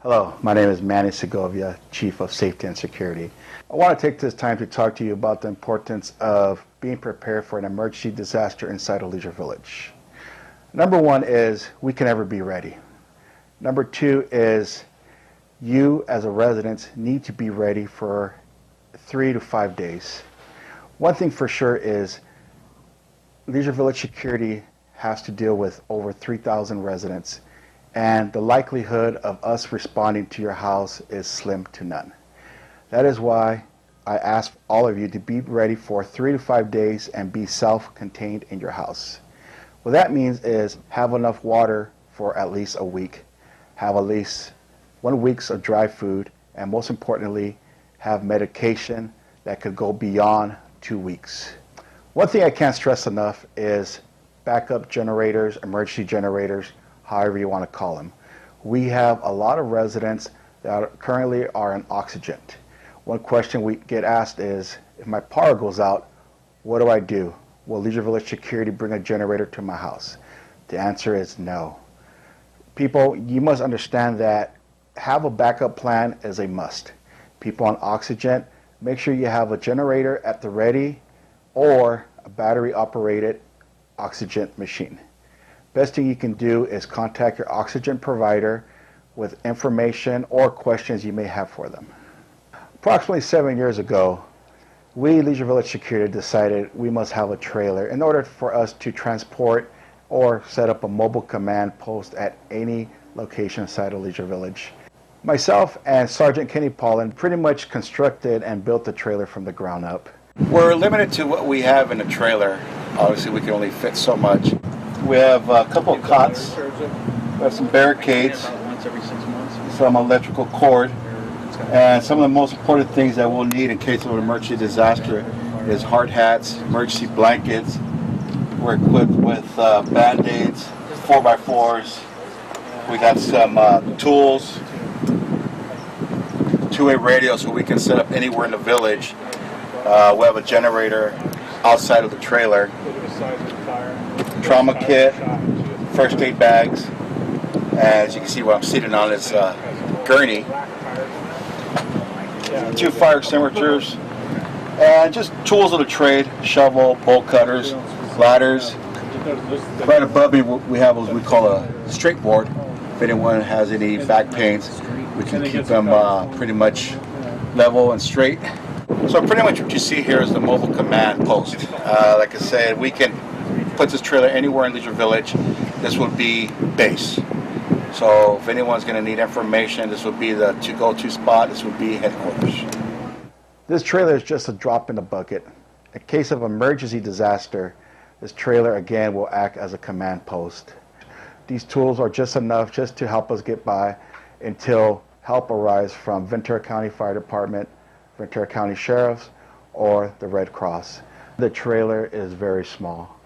Hello, my name is Manny Segovia, Chief of Safety and Security. I want to take this time to talk to you about the importance of being prepared for an emergency disaster inside a Leisure Village. Number one is we can never be ready. Number two is you as a resident need to be ready for 3 to 5 days. One thing for sure is Leisure Village Security has to deal with over 3,000 residents, and the likelihood of us responding to your house is slim to none. That is why I ask all of you to be ready for 3 to 5 days and be self-contained in your house. What that means is have enough water for at least a week, have at least 1 week of dry food, and most importantly, have medication that could go beyond 2 weeks. One thing I can't stress enough is backup generators, emergency generators, however you want to call them. We have a lot of residents that currently are on oxygen. One question we get asked is, if my power goes out, what do I do? Will Leisure Village Security bring a generator to my house? The answer is no. People, you must understand that have a backup plan is a must. People on oxygen, make sure you have a generator at the ready or a battery operated oxygen machine. Best thing you can do is contact your oxygen provider with information or questions you may have for them. Approximately 7 years ago, we, Leisure Village Security, decided we must have a trailer in order for us to transport or set up a mobile command post at any location inside of Leisure Village. Myself and Sergeant Kenny Paulin pretty much constructed and built the trailer from the ground up. We're limited to what we have in a trailer. Obviously, we can only fit so much. We have a couple of cots, we have some barricades, some electrical cord, and some of the most important things that we'll need in case of an emergency disaster is hard hats, emergency blankets. We're equipped with Band-Aids, 4x4s. We got some tools, two-way radio so we can set up anywhere in the village. We have a generator outside of the trailer. Trauma kit, first aid bags. As you can see, what I'm sitting on is gurney. 2 fire extinguishers, and just tools of the trade: shovel, bolt cutters, ladders. Right above me, we have what we call a straight board. If anyone has any back pains, we can keep them pretty much level and straight. So pretty much what you see here is the mobile command post. Like I said, we can put this trailer anywhere in Leisure Village. This would be base. So if anyone's going to need information, this would be the go-to spot. This would be headquarters. This trailer is just a drop in the bucket. In case of emergency disaster, this trailer again will act as a command post. These tools are just enough just to help us get by until help arrives from Ventura County Fire Department, Ventura County Sheriffs, or the Red Cross. The trailer is very small.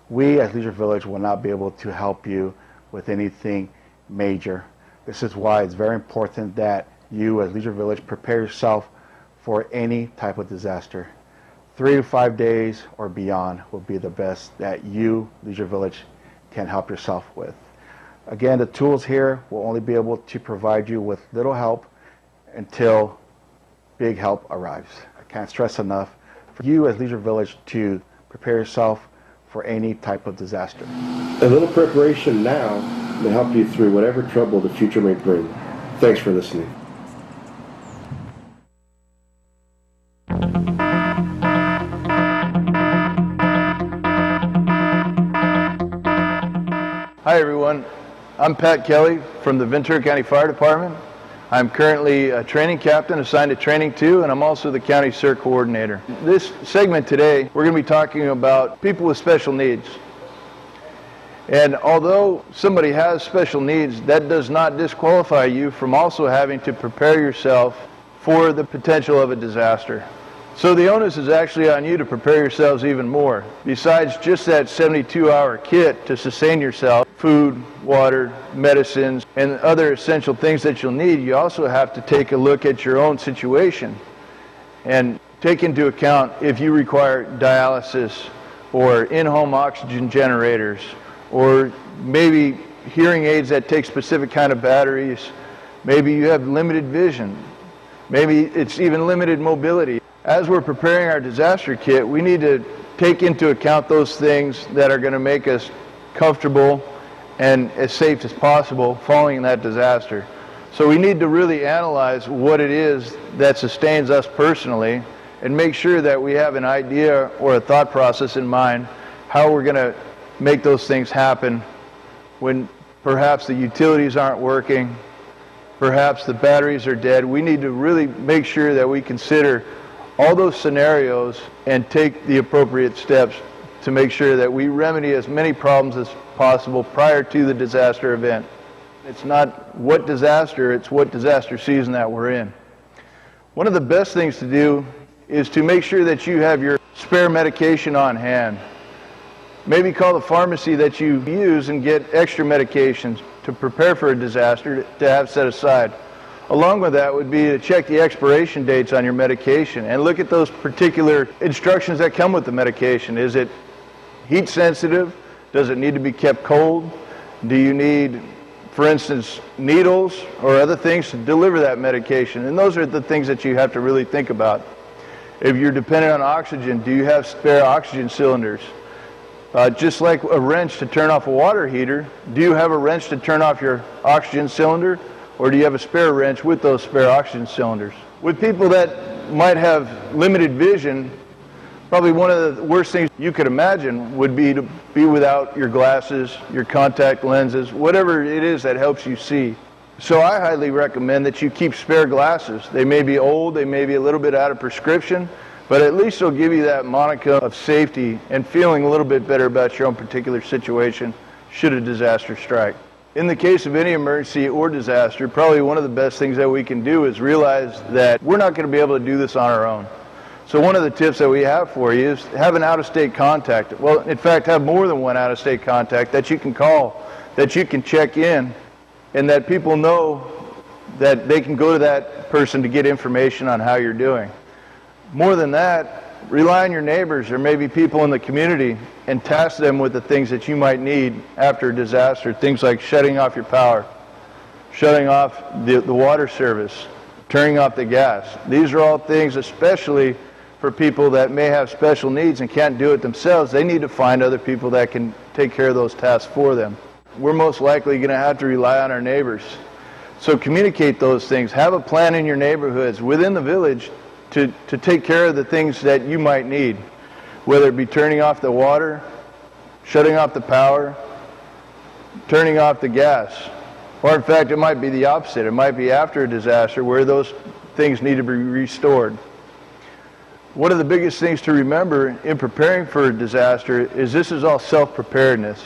We as Leisure Village will not be able to help you with anything major. This is why it's very important that you as Leisure Village prepare yourself for any type of disaster. 3 to 5 days or beyond will be the best that you, Leisure Village, can help yourself with. Again, the tools here will only be able to provide you with little help until big help arrives. I can't stress enough for you as Leisure Village to prepare yourself for any type of disaster. A little preparation now may help you through whatever trouble the future may bring. Thanks for listening. Hi everyone, I'm Pat Kelly from the Ventura County Fire Department. I'm currently a training captain assigned to Training 2, and I'm also the County CERT coordinator. This segment today, we're going to be talking about people with special needs. And although somebody has special needs, that does not disqualify you from also having to prepare yourself for the potential of a disaster. So the onus is actually on you to prepare yourselves even more. Besides just that 72-hour kit to sustain yourself, food, water, medicines, and other essential things that you'll need, you also have to take a look at your own situation and take into account if you require dialysis or in-home oxygen generators, or maybe hearing aids that take specific kind of batteries. Maybe you have limited vision. Maybe it's even limited mobility. As we're preparing our disaster kit, we need to take into account those things that are going to make us comfortable and as safe as possible following that disaster. So we need to really analyze what it is that sustains us personally and make sure that we have an idea or a thought process in mind how we're going to make those things happen when perhaps the utilities aren't working, perhaps the batteries are dead. We need to really make sure that we consider all those scenarios and take the appropriate steps to make sure that we remedy as many problems as possible prior to the disaster event. It's not what disaster, it's what disaster season that we're in. One of the best things to do is to make sure that you have your spare medication on hand. Maybe call the pharmacy that you use and get extra medications to prepare for a disaster to have set aside. Along with that would be to check the expiration dates on your medication and look at those particular instructions that come with the medication. Is it heat sensitive? Does it need to be kept cold? Do you need, for instance, needles or other things to deliver that medication? And those are the things that you have to really think about. If you're dependent on oxygen, do you have spare oxygen cylinders? Just like a wrench to turn off a water heater, do you have a wrench to turn off your oxygen cylinder, or do you have a spare wrench with those spare oxygen cylinders? With people that might have limited vision, probably one of the worst things you could imagine would be to be without your glasses, your contact lenses, whatever it is that helps you see. So I highly recommend that you keep spare glasses. They may be old, they may be a little bit out of prescription, but at least they'll give you that monicum of safety and feeling a little bit better about your own particular situation should a disaster strike. In the case of any emergency or disaster, probably one of the best things that we can do is realize that we're not going to be able to do this on our own. So one of the tips that we have for you is have an out-of-state contact. Well, in fact, have more than one out-of-state contact that you can call, that you can check in, and that people know that they can go to that person to get information on how you're doing. More than that, rely on your neighbors or maybe people in the community and task them with the things that you might need after a disaster. Things like shutting off your power, shutting off the water service, turning off the gas. These are all things, especially for people that may have special needs and can't do it themselves. They need to find other people that can take care of those tasks for them. We're most likely going to have to rely on our neighbors. So communicate those things. Have a plan in your neighborhoods within the village to take care of the things that you might need, whether it be turning off the water, shutting off the power, turning off the gas. Or in fact, it might be the opposite. It might be after a disaster where those things need to be restored. One of the biggest things to remember in preparing for a disaster is this is all self-preparedness.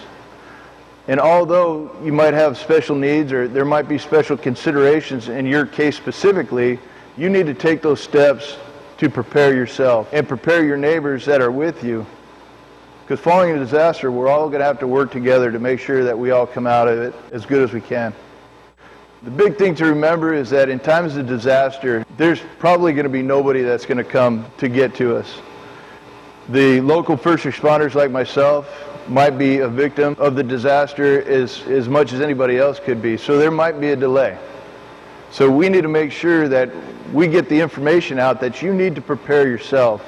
And although you might have special needs or there might be special considerations in your case specifically, you need to take those steps to prepare yourself and prepare your neighbors that are with you. Because following a disaster, we're all going to have to work together to make sure that we all come out of it as good as we can. The big thing to remember is that in times of disaster, there's probably going to be nobody that's going to come to get to us. The local first responders like myself might be a victim of the disaster as much as anybody else could be. So there might be a delay. So we need to make sure that we get the information out that you need to prepare yourself.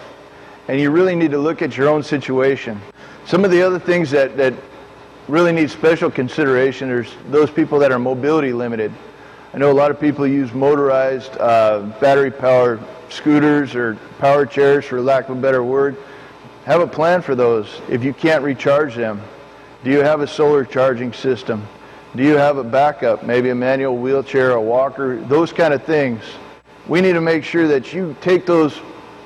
And you really need to look at your own situation. Some of the other things that really need special consideration are those people that are mobility limited. I know a lot of people use motorized battery-powered scooters or power chairs, for lack of a better word. Have a plan for those if you can't recharge them. Do you have a solar charging system? Do you have a backup, maybe a manual wheelchair, a walker, those kind of things? We need to make sure that you take those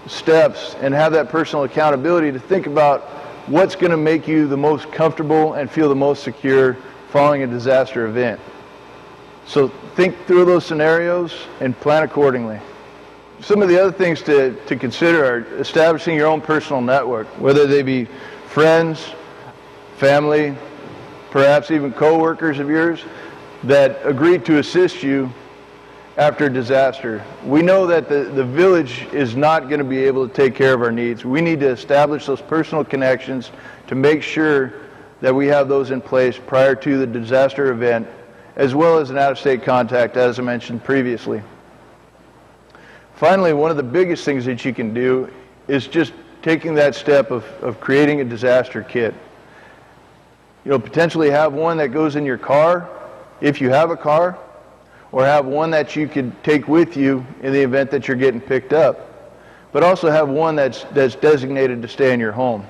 steps and have that personal accountability to think about what's going to make you the most comfortable and feel the most secure following a disaster event. So think through those scenarios and plan accordingly. Some of the other things to consider are establishing your own personal network, whether they be friends, family, perhaps even co-workers of yours that agree to assist you after a disaster. We know that the village is not going to be able to take care of our needs. We need to establish those personal connections to make sure that we have those in place prior to the disaster event, as well as an out-of-state contact, as I mentioned previously. Finally, one of the biggest things that you can do is just taking that step of creating a disaster kit. You know, potentially have one that goes in your car, if you have a car, or have one that you could take with you in the event that you're getting picked up. But also have one that's designated to stay in your home,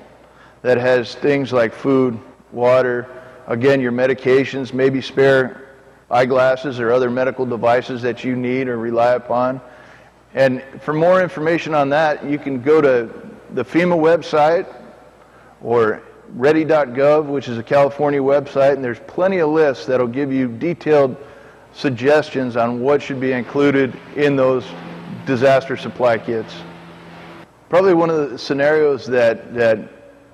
that has things like food, water, again, your medications, maybe spare eyeglasses or other medical devices that you need or rely upon. And for more information on that, you can go to the FEMA website or ready.gov, which is a California website, and there's plenty of lists that'll give you detailed suggestions on what should be included in those disaster supply kits. Probably one of the scenarios that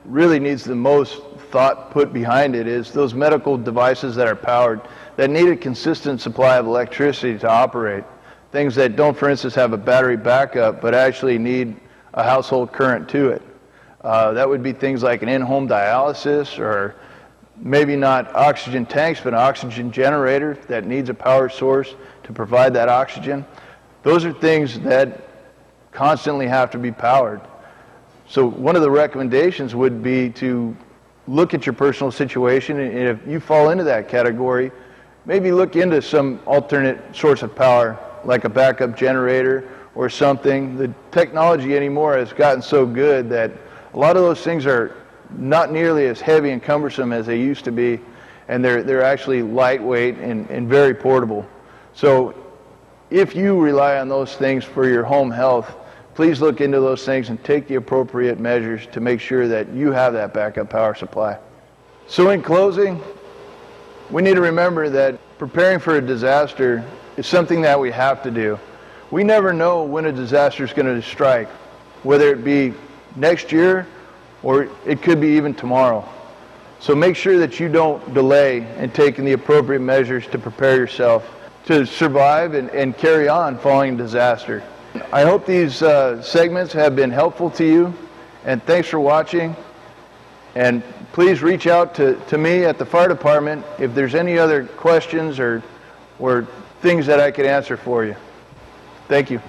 really needs the most thought put behind it is those medical devices that are powered that need a consistent supply of electricity to operate. Things that don't, for instance, have a battery backup but actually need a household current to it. That would be things like an in-home dialysis, or maybe not oxygen tanks, but an oxygen generator that needs a power source to provide that oxygen. Those are things that constantly have to be powered. So one of the recommendations would be to look at your personal situation, and if you fall into that category, maybe look into some alternate source of power, like a backup generator or something. The technology anymore has gotten so good that a lot of those things are not nearly as heavy and cumbersome as they used to be, and they're actually lightweight and very portable. So if you rely on those things for your home health, please look into those things and take the appropriate measures to make sure that you have that backup power supply. So in closing, we need to remember that preparing for a disaster is something that we have to do. We never know when a disaster is going to strike, whether it be next year or it could be even tomorrow. So make sure that you don't delay in taking the appropriate measures to prepare yourself to survive and carry on following a disaster. I hope these segments have been helpful to you, and thanks for watching. And please reach out to me at the fire department if there's any other questions or things that I could answer for you. Thank you.